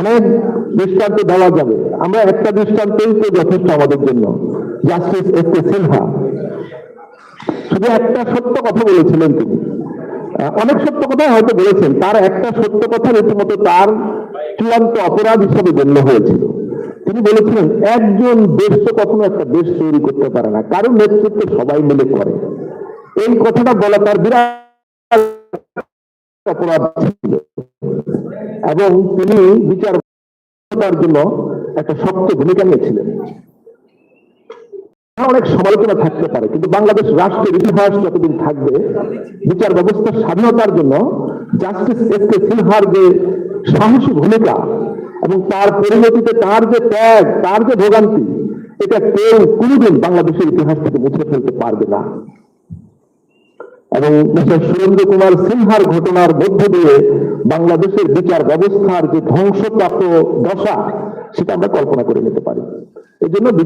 অনেক দৃষ্টান্ত দেওয়া যাবে, আমরা একটা দৃষ্টান্তই তো যথেষ্ট আমাদের জন্য। Justice S K. সিনহা শুধু একটা সত্য কথা বলেছিলেন তিনি, অনেক সত্য কথা হয়তো বলেছেন, তার একটা সত্য কথা রীতিমতো তার চূড়ান্ত অপরাধ হিসেবে গণ্য হয়েছিল। তিনি বলেছিলেন, একজন দেশ তো কখনো একটা দেশ তৈরি করতে পারে না, কারণ নেতৃত্ব সবাই মিলে করে। এই কথাটা বলা তার বিরাট অপরাধ ছিল, এবং তিনি বিচার জন্য একটা শক্ত ভূমিকা নিয়েছিলেন। অনেক সমালোচনা থাকতে পারে, কিন্তু বাংলাদেশ রাষ্ট্রের ইতিহাস যতদিন থাকবে, বিচার ব্যবস্থার স্বাধীনতার জন্য জাস্টিস এস.কে. সিনহার যে সাহসী ভূমিকা এবং তার পরিণতিতে তার যে ত্যাগ, তার যে ভোগান্তি, এটা কেউ কোনোদিন বাংলাদেশের ইতিহাস থেকে মুছে ফেলতে পারবে না। এবং মিস্টার সুরেন্দ্র কুমার সিনহার ঘটনার মধ্য দিয়ে বাংলাদেশের বিচার ব্যবস্থার যে ধ্বংসপ্রাপ্ত দশা, সেটা আমরা কল্পনা করে নিতে পারি। এই জন্য